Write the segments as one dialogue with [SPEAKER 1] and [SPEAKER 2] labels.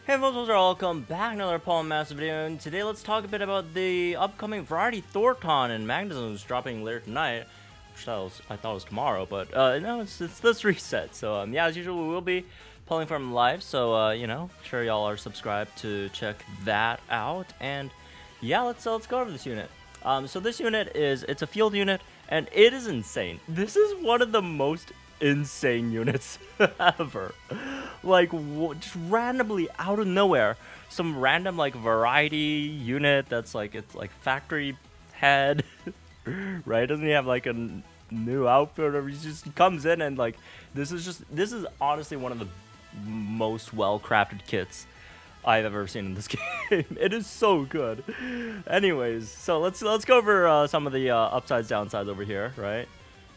[SPEAKER 1] Hey folks, welcome back to another Thorton Magnezone video, and today let's talk a bit about the upcoming variety Thorton Magnezone is dropping later tonight, which I thought was tomorrow, but no, it's this reset. So yeah, as usual, we will be pulling from live, so sure y'all are subscribed to check that out, and yeah, let's go over this unit. So this unit it's a field unit, and it is insane. This is one of the most insane units ever. Like just randomly out of nowhere, some random like variety unit that's like it's like factory head, right? Doesn't he have like a new outfit, or he just comes in and like this is honestly one of the most well crafted kits I've ever seen in this game. It is so good. Anyways, so let's go over some of the upsides, downsides over here, right?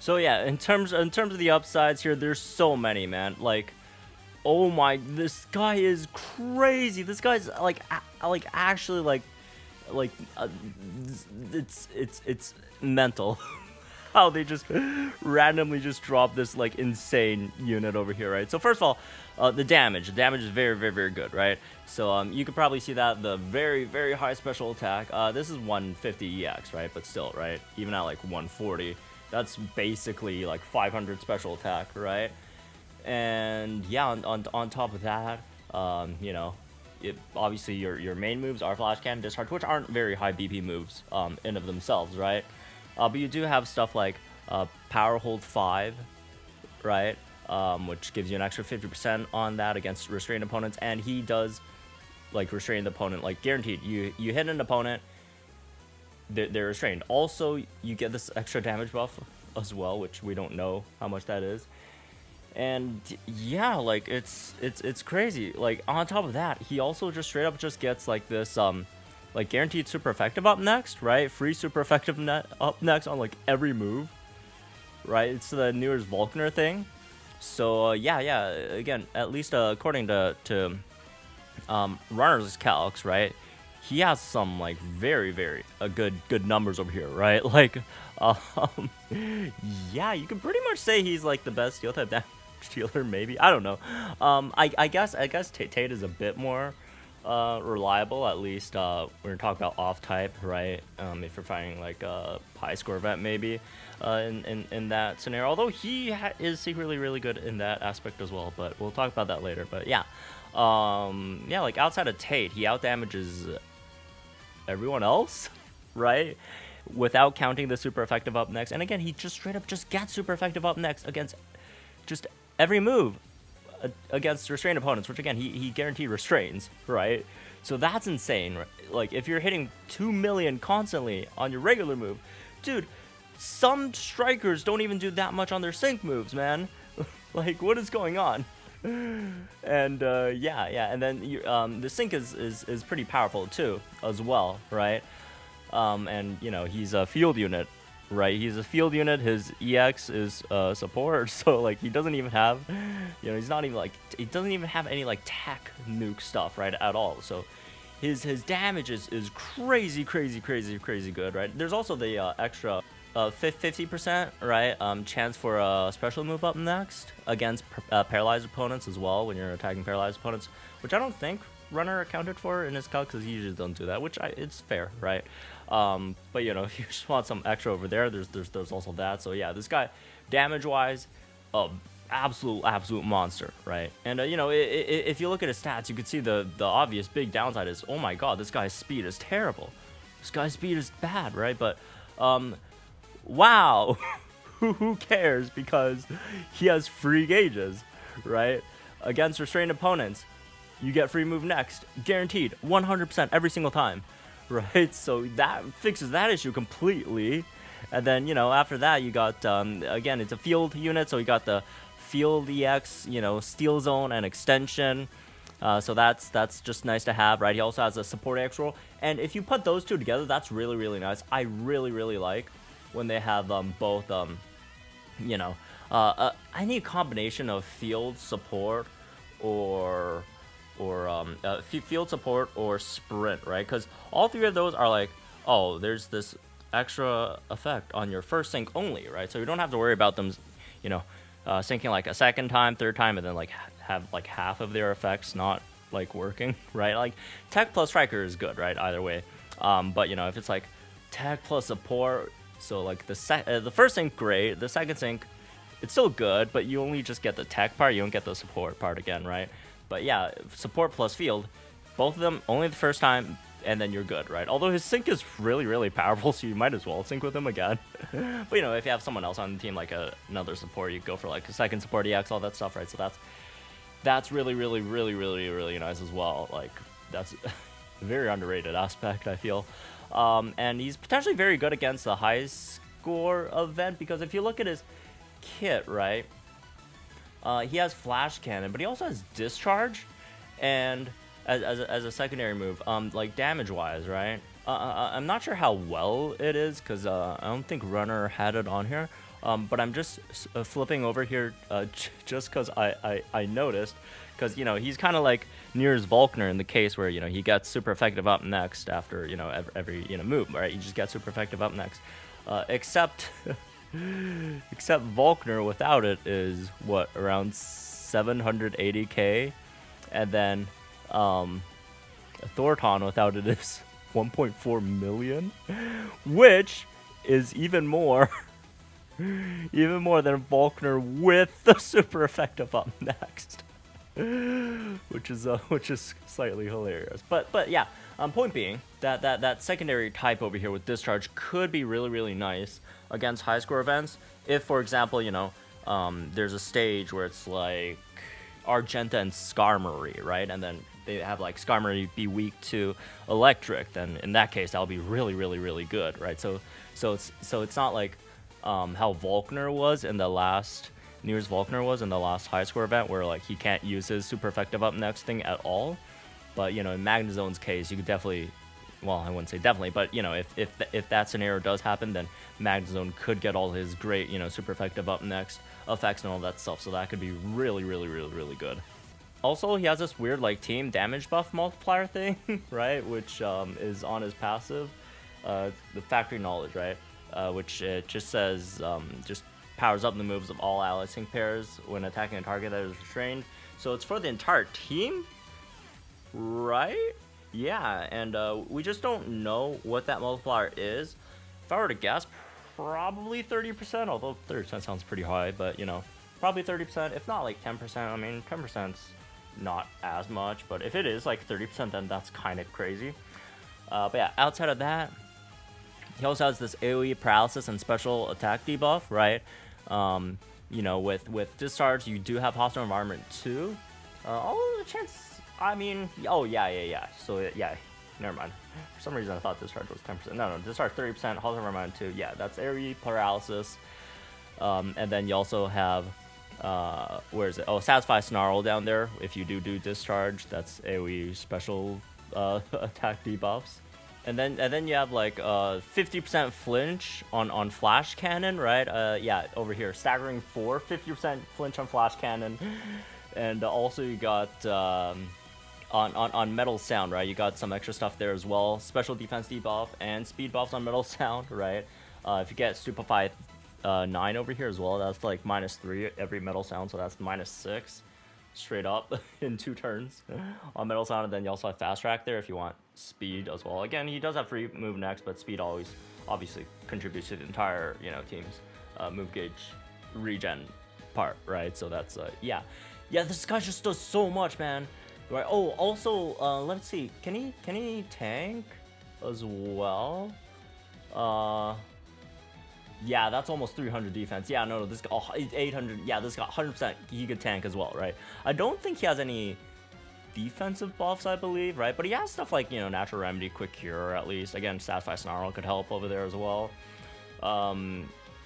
[SPEAKER 1] So yeah, in terms of the upsides here, there's so many, man. Like, oh my, this guy is crazy. This guy's like actually it's mental how they just randomly just drop this like insane unit over here, right? So first of all, the damage is very, very, very good, right? So you could probably see that the very, very high special attack. This is 150 EX, right? But still, right? Even at like 140, that's basically like 500 special attack, right? And yeah, on top of that, obviously your main moves are flash cannon, discard, which aren't very high BP moves in of themselves, right? But you do have stuff like power hold 5, right? Which gives you an extra 50% on that against restrained opponents, and he does like restrain the opponent, like guaranteed. You hit an opponent, they're restrained. Also, you get this extra damage buff as well, which we don't know how much that is. And yeah, like it's crazy. Like on top of that, he also just straight up just gets like this like guaranteed super effective up next, right? Free super effective up next on like every move, right? It's the newest Vulcaner thing. So yeah, again, at least according to runners calcs, right? He has some like very, very good numbers over here, right? Like yeah, you can pretty much say he's like the best steel type damage dealer, maybe. I don't know. I guess Tate is a bit more reliable, at least we're gonna talk about off type, right? If you're fighting like a high score event, maybe in that scenario, although he is secretly really good in that aspect as well, but we'll talk about that later. But yeah, yeah, like outside of Tate, he out damages everyone else, right? Without counting the super effective up next. And again, he just straight up just gets super effective up next against just every move against restrained opponents, which again, he guaranteed restrains, right? So that's insane, right? Like if you're hitting 2 million constantly on your regular move, dude, some strikers don't even do that much on their sync moves, man. Like, what is going on? And yeah, and then the sync is pretty powerful too as well, right? And he's a field unit, right? He's a field unit. His EX is support, so like he doesn't even have, he's not even like, he doesn't even have any like tech nuke stuff, right, at all. So his damage is crazy good, right? There's also the extra 50%, right? Chance for a special move up next against paralyzed opponents as well when you're attacking paralyzed opponents, which I don't think runner accounted for in his calc, because he usually don't do that, which it's fair, right? But if you just want some extra over there, there's also that. So yeah, this guy damage wise, absolute monster, right? And if you look at his stats, you can see the obvious big downside is, oh my god, this guy's speed is terrible. This guy's speed is bad, right? But wow, who cares, because he has free gauges, right? Against restrained opponents, you get free move next, guaranteed 100% every single time, right? So that fixes that issue completely. And then after that, you got again, it's a field unit, so you got the field EX, steal zone and extension. So that's just nice to have, right? He also has a support EX roll, and if you put those two together, that's really nice. I really like when they have both I need a combination of field support or field support or sprint, right? Because all three of those are like, oh, there's this extra effect on your first sync only, right? So you don't have to worry about them, syncing like a second time, third time, and then like have like half of their effects not like working, right? Like tech plus striker is good, right? Either way. But you know, if it's like tech plus support, so like the first sync great, the second sync it's still good, but you only just get the tech part, you don't get the support part again, right? But yeah, support plus field, both of them only the first time, and then you're good, right? Although his sync is really, really powerful, so you might as well sync with him again. But you know, if you have someone else on the team, like another support, you go for like a second support EX, all that stuff, right? So that's really, really, really, really, really nice as well. Like, that's a very underrated aspect, I feel. And he's potentially very good against the high score event, because if you look at his kit, right, he has flash cannon, but he also has discharge, and as a secondary move, like damage wise, right, I'm not sure how well it is, because I don't think Runner had it on here, but I'm just flipping over here just because I noticed, because you know he's kind of like Nier's Volkner in the case where you know he gets super effective up next after you know every you know move, right? He just gets super effective up next, except Volkner without it is what, around 780k, and then Thorton without it is 1.4 million, which is even more than Volkner with the super effective up next, which is slightly hilarious. But yeah, point being that secondary type over here with discharge could be really, really nice against high score events. If, for example, you know, there's a stage where it's like Argenta and Skarmory, right? And then they have like Skarmory be weak to electric, then in that case that'll be really, really, really good, right? So it's not like how Volkner was in the last Nier's Volkner was in the last high score event, where like he can't use his super effective up next thing at all. But you know, in Magnezone's case, you could definitely, well, I wouldn't say definitely, but you know, if that scenario does happen, then Magnezone could get all his great, you know, super effective up next effects and all that stuff. So that could be really, really, really, really good. Also, he has this weird like team damage buff multiplier thing, right? Which is on his passive, the Factory Knowledge, right? Which it just says just powers up the moves of all ally sync pairs when attacking a target that is restrained. So it's for the entire team, right? Yeah, and we just don't know what that multiplier is. If I were to guess, probably 30%, although 30% sounds pretty high, but you know, probably 30%, if not like 10%. I mean, 10%'s not as much, but if it is like 30%, then that's kind of crazy. But yeah, outside of that, he also has this AoE paralysis and special attack debuff, right? You know, with discharge, you do have hostile environment too. Although the chance, I mean, oh yeah. So yeah, never mind. For some reason, I thought discharge was 10%. No, discharge 30%, hostile environment too. Yeah, that's AoE paralysis. And then you also have, where is it? Oh, satisfy snarl down there. If you do discharge, that's AoE special attack debuffs. And then you have like 50% flinch on flash cannon, right? Yeah, over here, staggering 4, 50% flinch on flash cannon, and also you got on metal sound, right? You got some extra stuff there as well. Special defense debuff and speed buffs on metal sound, right? If you get stupefy 9 over here as well, that's like -3 every metal sound, so that's -6. Straight up in 2 turns on metal sound. And then you also have fast track there if you want speed as well. Again, he does have free move next, but speed always obviously contributes to the entire, you know, team's move gauge regen part, right? So that's yeah, this guy just does so much, man, right? Oh, also let's see, can he tank as well? Yeah, that's almost 300 defense. Yeah, no, this got 800. Yeah, this got 100%. He could tank as well, right? I don't think he has any defensive buffs, I believe, right? But he has stuff like, you know, Natural Remedy, Quick Cure, at least. Again, Satisfy Snarl could help over there as well.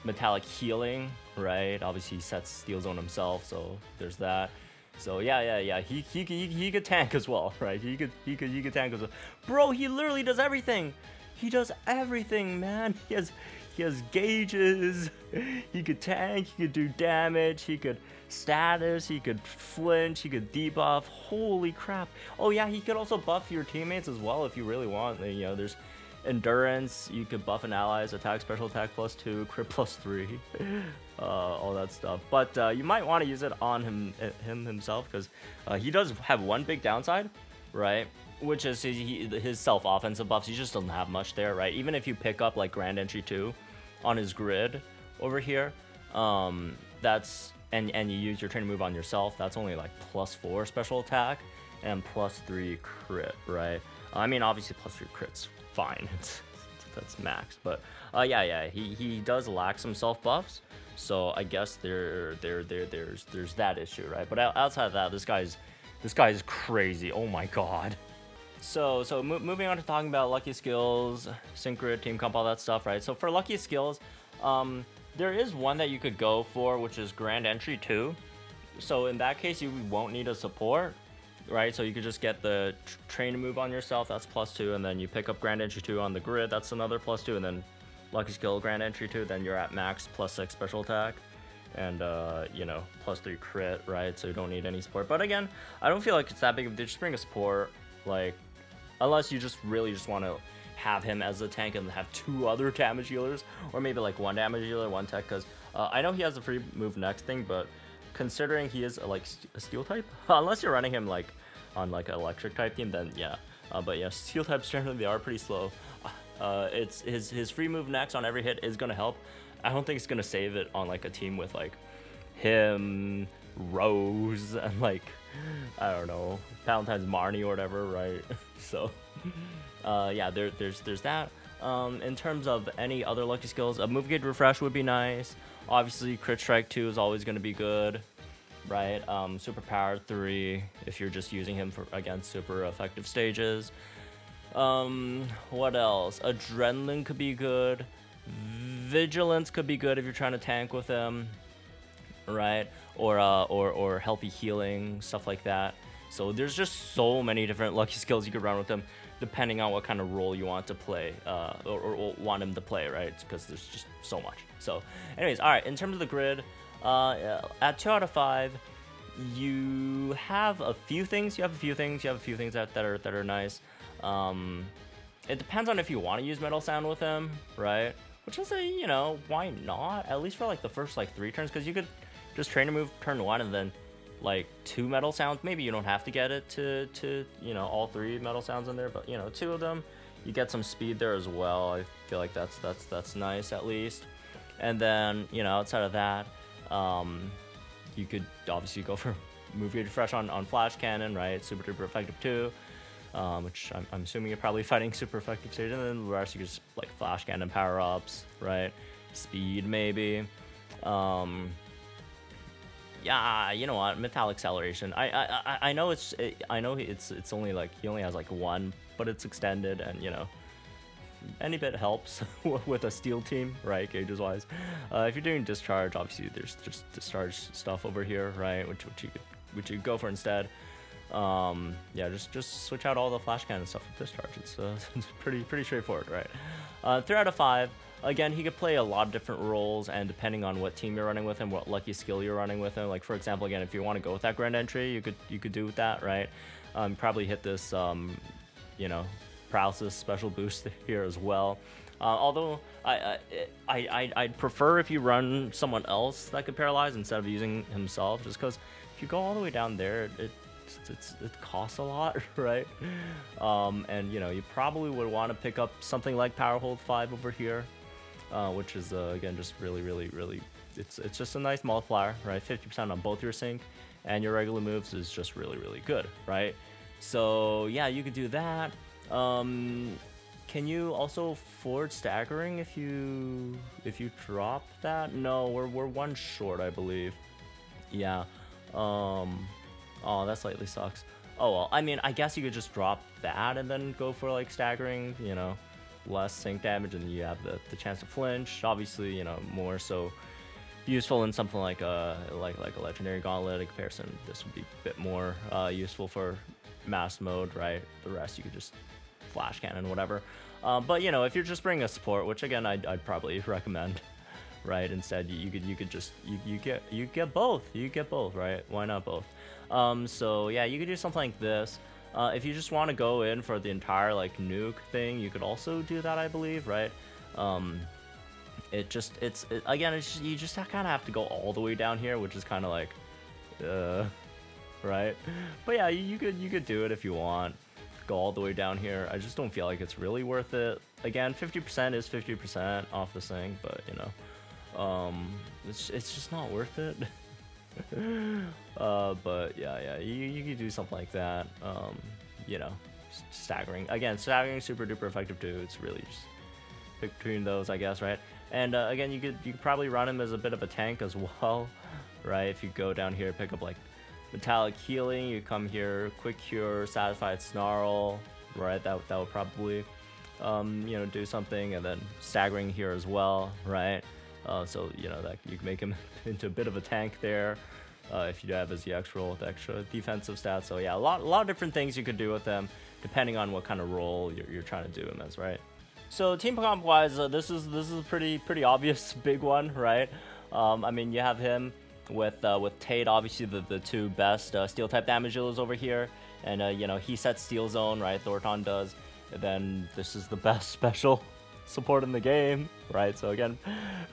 [SPEAKER 1] Metallic Healing, right? Obviously, he sets Steel Zone himself, so there's that. So yeah. He could tank as well, right? He could tank as well. Bro, he literally does everything. He does everything, man. He has gauges, he could tank, he could do damage, he could status, he could flinch, he could debuff. Holy crap. Oh yeah, he could also buff your teammates as well if you really want. You know, there's endurance, you could buff an ally's attack, special attack +2, crit +3. all that stuff. But you might want to use it on him himself, because he does have one big downside, right? Which is his self-offensive buffs. He just doesn't have much there, right? Even if you pick up like Grand Entry 2 on his grid over here, that's and you use your training move on yourself, that's only like +4 special attack and +3 crit, right? I mean, obviously +3 crit's fine. That's max, but yeah, he does lack some self buffs, so I guess there's that issue, right? But outside of that, this guy's crazy. Oh my god. So moving on to talking about lucky skills, synchro, team comp, all that stuff, right? So for lucky skills, there is one that you could go for, which is Grand Entry 2. So in that case, you won't need a support, right? So you could just get the train move on yourself, that's +2, and then you pick up Grand Entry 2 on the grid, that's another +2, and then lucky skill Grand Entry 2, then you're at max +6 special attack, and you know, +3 crit, right? So you don't need any support. But again, I don't feel like it's that big of a deal. Just bring a support, like, unless you just really just want to have him as a tank and have 2 other damage healers, or maybe like 1 damage healer, 1 tech, because I know he has a free move next thing, but considering he is like a steel type, unless you're running him like on like an electric type team, then yeah. But yeah, steel types generally they are pretty slow. It's his free move next on every hit is gonna help. I don't think it's gonna save it on like a team with like him, Rose, and like I don't know, Valentine's Marnie or whatever, right? So yeah, there's that. In terms of any other lucky skills, a move gauge refresh would be nice. Obviously, crit strike 2 is always going to be good, right? Super power 3 if you're just using him for against super effective stages. What else? Adrenaline could be good. Vigilance could be good if you're trying to tank with him, right? Or healthy healing, stuff like that. So there's just so many different lucky skills you could run with him, depending on what kind of role you want to play, or want him to play, right? Because there's just so much. So anyways, all right, in terms of the grid, at 2 out of 5, you have a few things. You have a few things that are nice. It depends on if you want to use Metal Sound with him, right? Which I say, you know, why not? At least for like the first like 3 turns, because you could just train a move turn 1 and then like 2 metal sounds. Maybe you don't have to get it to you know, all 3 metal sounds in there, but you know, 2 of them, you get some speed there as well. I feel like that's nice at least. And then, you know, outside of that, you could obviously go for move gauge refresh on flash cannon, right? Super duper effective too, which I'm assuming you're probably fighting super effective stage, and then the rest you could just like flash cannon power ups, right? Speed maybe. Yeah, you know what? Metallic acceleration. I know it's only like he only has like 1, but it's extended, and you know, any bit helps with a steel team, right? Gauges wise. If you're doing discharge, obviously there's just discharge stuff over here, right? Which you could go for instead. Yeah, just switch out all the flash cannon stuff with discharge. It's pretty straightforward, right? 3 out of 5. Again, he could play a lot of different roles, and depending on what team you're running with him, what lucky skill you're running with him. Like for example, again, if you want to go with that Grand Entry, you could do with that, right? Probably hit this, you know, paralysis special boost here as well. Although I'd prefer if you run someone else that could paralyze instead of using himself, just because if you go all the way down there, it costs a lot, right? And you know, you probably would want to pick up something like Power Hold 5 over here, which is again just really it's just a nice multiplier, right? 50% on both your sync and your regular moves is just really good, right? So yeah, you could do that. Can you also forward staggering if you drop that? No, we're 1 short, I believe. Yeah. Oh, that slightly sucks. Oh well, I mean, I guess you could just drop that and then go for like staggering, you know, less sync damage, and you have the chance to flinch. Obviously, you know, more so useful in something like a legendary gauntlet. In comparison, this would be a bit more useful for mass mode, right? The rest you could just flash cannon, whatever. But you know, if you're just bringing a support, which again I'd probably recommend, right? Instead, you could just you get both. You get both, right? Why not both? So yeah, you could do something like this. If you just want to go in for the entire like nuke thing, you could also do that, I believe, right? again, you just kind of have to go all the way down here, which is kind of like, right? But yeah, you could do it if you want. Go all the way down here. I just don't feel like it's really worth it. Again, 50% is 50% off the thing, but you know, it's just not worth it. But yeah, you could do something like that. You know, staggering. Again, staggering super duper effective too. It's really just pick between those, I guess, right? And again, you could probably run him as a bit of a tank as well, right? If you go down here, pick up like metallic healing, you come here, quick cure, satisfied snarl, right? That would probably you know, do something, and then staggering here as well, right? So you know that you can make him into a bit of a tank there. If you have his EX roll with extra defensive stats. So yeah, a lot of different things you could do with them depending on what kind of role you're trying to do him as, right? So team comp wise, this is a pretty obvious big one, right? I mean, you have him with Tate, obviously the two best steel type damage dealers over here, and you know, he sets steel zone, right? Thorton does, and then this is the best special support in the game, right? So again,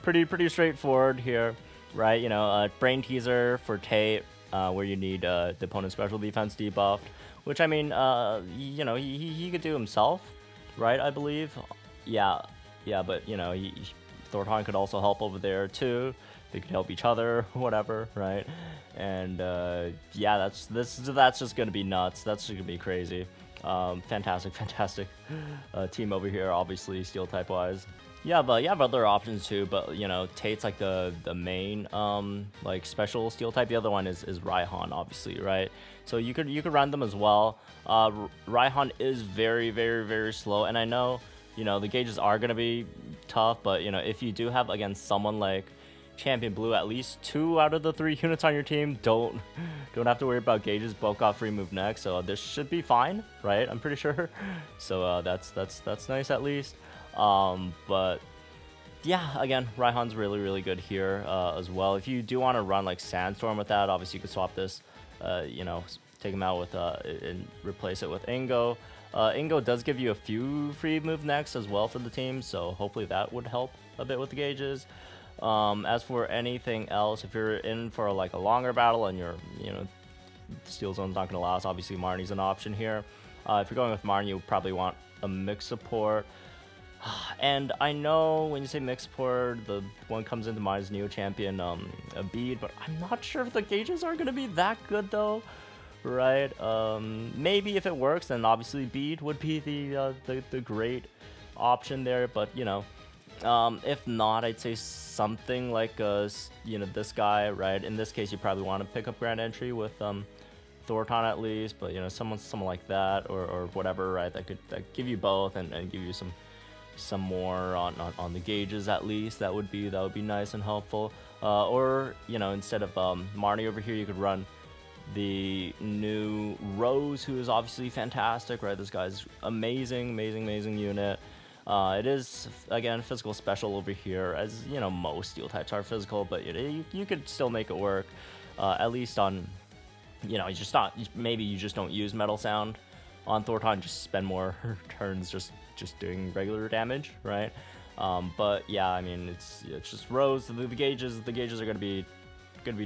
[SPEAKER 1] pretty straightforward here, right? You know, brain teaser for Tate, where you need the opponent's special defense debuffed, which I mean, you know, he could do himself, right? I believe, yeah, but you know, Thorton could also help over there too. They could help each other, whatever, right? And yeah, that's just gonna be nuts. That's just gonna be crazy. Fantastic team over here, obviously steel type wise. Yeah, but you have other options too. But you know, Tate's like the main like special steel type. The other one is Raihan, obviously, right? So you could run them as well. Raihan is very slow, and I know, you know, the gauges are gonna be tough, but you know, if you do have against someone like Champion Blue, at least 2 out of the 3 units on your team don't have to worry about gauges. Both got free move next, so this should be fine, right? I'm pretty sure. So that's nice at least. But yeah, again, Raihan's really good here as well. If you do want to run like Sandstorm with that, obviously you could swap this, you know, take him out with and replace it with Ingo. Ingo does give you a few free move next as well for the team, so hopefully that would help a bit with the gauges. As for anything else, if you're in for like a longer battle and you're, you know, steel zone's not going to last, obviously Marnie's an option here. If you're going with Marnie, you probably want a mix support. And I know when you say mix support, the one comes into mind is Neo Champion, a bead, but I'm not sure if the gauges are going to be that good though, right? Maybe if it works, then obviously bead would be the great option there, but you know, if not, I'd say something like you know, this guy, right? In this case, you probably want to pick up Grand Entry with Thorton at least, but you know, someone like that or whatever, right? That give you both and give you some more on the gauges at least. That would be nice and helpful. Or you know, instead of Marnie over here, you could run the new Rose, who is obviously fantastic, right? This guy's amazing unit. It is, again, physical special over here, as you know, most steel types are physical, but you could still make it work, at least on, you know, maybe you just don't use Metal Sound on Thorton, just spend more turns just doing regular damage, right? But yeah, I mean, it's just Rose. The gauges are gonna be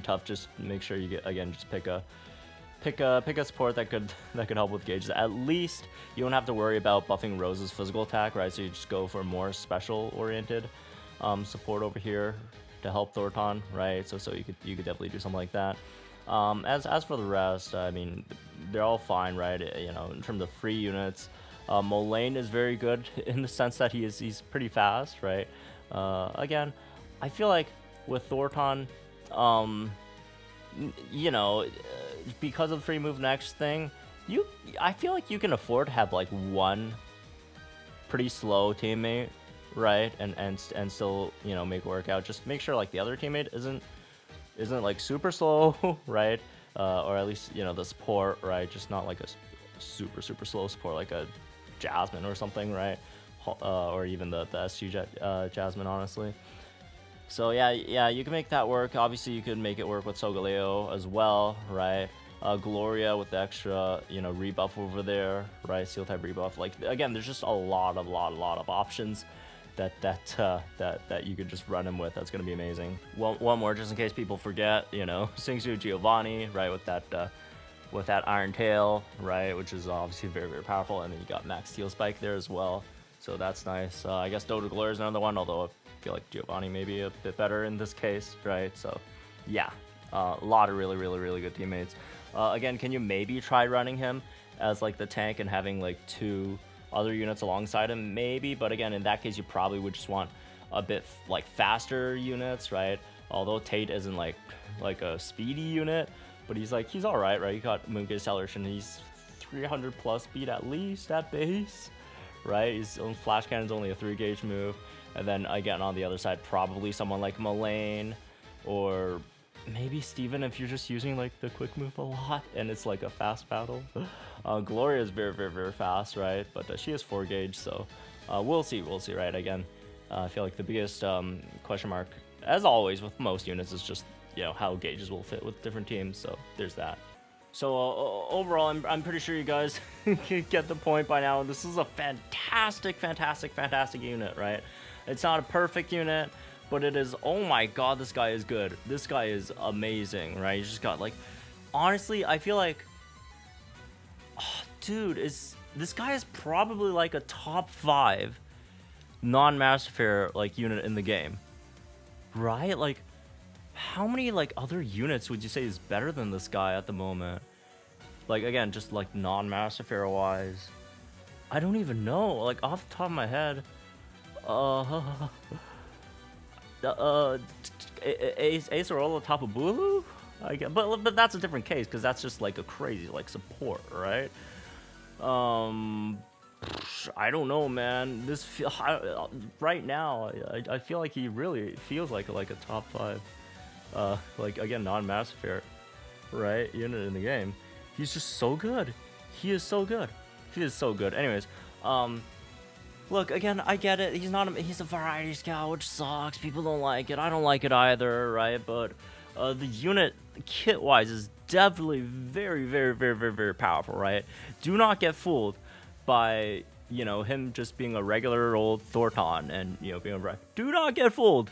[SPEAKER 1] tough. Just make sure you get, again, just pick a support that could help with gauges. At least you don't have to worry about buffing Rose's physical attack, right? So you just go for more special oriented support over here to help Thorton, right? So you could definitely do something like that. As for the rest, I mean, they're all fine, right? You know, in terms of free units, Molayne is very good in the sense that he's pretty fast, right? Again, I feel like with Thorton, you know, because of the free move next thing, I feel like you can afford to have like one pretty slow teammate, right? And still, you know, make work out. Just make sure like the other teammate isn't like super slow, right? Or at least, you know, the support, right? Just not like a super slow support like a Jasmine or something, right? Or even the SG Jasmine, honestly. So yeah, you can make that work. Obviously, you could make it work with Solgaleo as well, right? Gloria with the extra, you know, rebuff over there, right? Steel type rebuff. Like, again, there's just a lot of options that you could just run him with. That's gonna be amazing. One more, just in case people forget. You know, Singsu Giovanni, right, with that Iron Tail, right, which is obviously very, very powerful. And then you got Max Steel Spike there as well, so that's nice. I guess Dota Glory is another one, although I feel like Giovanni may be a bit better in this case, right? So yeah, a lot of really, really, really good teammates. Again, can you maybe try running him as like the tank and having like 2 other units alongside him? Maybe, but again, in that case, you probably would just want a bit like faster units, right? Although Tate isn't like a speedy unit, but he's all right, right? You got Moongate Acceleration, he's 300 plus speed at least at base, right? His own Flash Cannon's only a 3-gauge move. And then again, on the other side, probably someone like Mullane, or maybe Steven if you're just using like the quick move a lot and it's like a fast battle. Gloria is very, very, very fast, right? But she is 4-gauge, so we'll see, right? Again, I feel like the biggest question mark, as always with most units, is just, you know, how gauges will fit with different teams. So there's that. So overall, I'm pretty sure you guys get the point by now. This is a fantastic, fantastic, fantastic unit, right? It's not a perfect unit, but it is, oh my god, this guy is good. This guy is amazing, right? He's just got like, honestly, I feel like, oh, dude, this guy is probably like a top 5 non-Master Fair like unit in the game, right? Like, how many like other units would you say is better than this guy at the moment? Like, again, just like non-Master Fair wise, I don't even know. Like, off the top of my head, Ace Arola top of Bulu? I guess, but that's a different case because that's just like a crazy like support, right? I don't know, man. Right now, I feel like he really feels like a top 5, like again non-Master Fair, right, unit in the game. He's just so good. He is so good. He is so good. Anyways, look, again, I get it. He's a variety scout, which sucks. People don't like it. I don't like it either, right? But the unit kit-wise is definitely very, very, very, very, very powerful, right? Do not get fooled by, you know, him just being a regular old Thorton and, you know, being a variety. Do not get fooled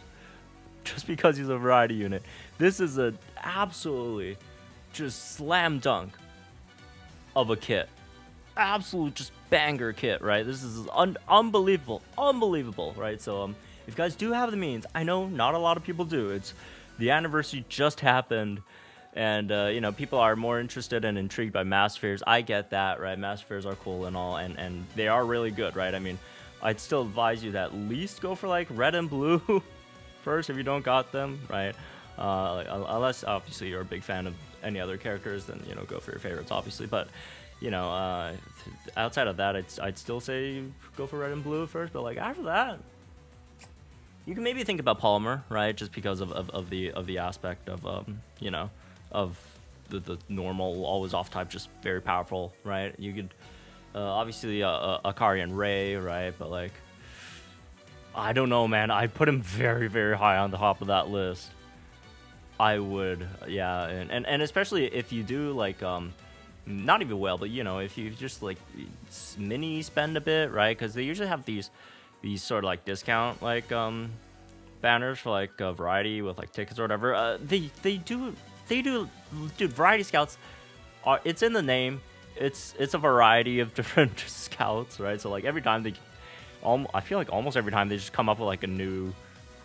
[SPEAKER 1] just because he's a variety unit. This is a absolutely just slam dunk of a kit. Absolute just banger kit, right? This is unbelievable, right? So if you guys do have the means, I know not a lot of people do. It's the anniversary just happened, and you know, people are more interested and intrigued by Master Fairs. I get that, right? Master Fairs are cool and all, and they are really good, right? I mean, I'd still advise you to at least go for like red and blue first if you don't got them, right? Unless obviously you're a big fan of any other characters, then, you know, go for your favorites, obviously. But, you know, outside of that, I'd still say go for red and blue first. But like after that, you can maybe think about Polymer, right? Just because of the aspect of you know, of the normal always off type, just very powerful, right? You could obviously Akari and Ray, right? But like, I don't know, man. I put him very, very high on the top of that list. I would, yeah, and especially if you do like not even well, but you know, if you just like mini spend a bit, right? Because they usually have these sort of like discount like banners for like variety with like tickets or whatever. They do, dude. Variety scouts are, it's in the name. It's a variety of different scouts, right? So like every time I feel like almost every time they just come up with like a new,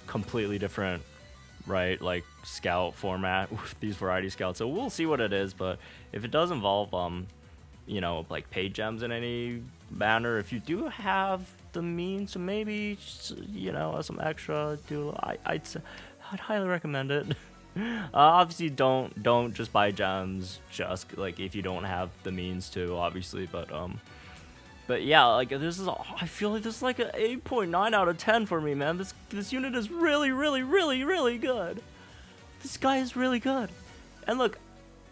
[SPEAKER 1] completely different, right, like scout format with these variety scouts. So we'll see what it is, but if it does involve you know, like paid gems in any banner, if you do have the means to maybe, you know, some extra, I'd highly recommend it. Obviously don't just buy gems just like if you don't have the means to, obviously, but yeah, like I feel like this is like an 8.9 out of 10 for me, man. This unit is really, really, really, really good. This guy is really good. And look,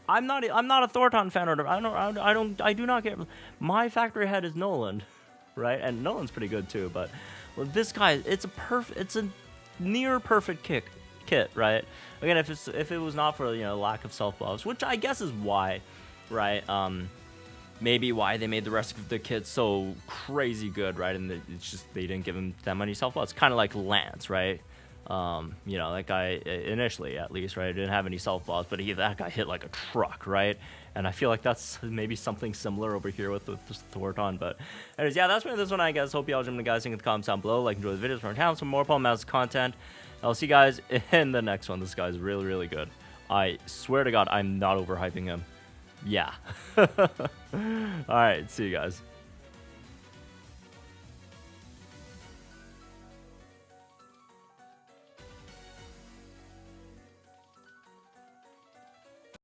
[SPEAKER 1] I'm not a Thorton fan, or I do not get. My factory head is Noland, right? And Noland's pretty good too. But well, this guy, it's a near perfect kit, right? Again, if it was not for, you know, lack of self buffs, which I guess is why, right? maybe why they made the rest of the kits so crazy good, right? And it's just they didn't give him that many self-loss. Kind of like Lance, right? You know, that guy initially, at least, right, didn't have any self-loss, but that guy hit like a truck, right? And I feel like that's maybe something similar over here with Thorton. But anyways, yeah, that's me this one, I guess. Hope y'all enjoyed the guys. Think in the comments down below. Like, enjoy the videos from our channel, some more Paul Mouse content. I'll see you guys in the next one. This guy's really, really good. I swear to God, I'm not overhyping him. Yeah. All right, see you guys.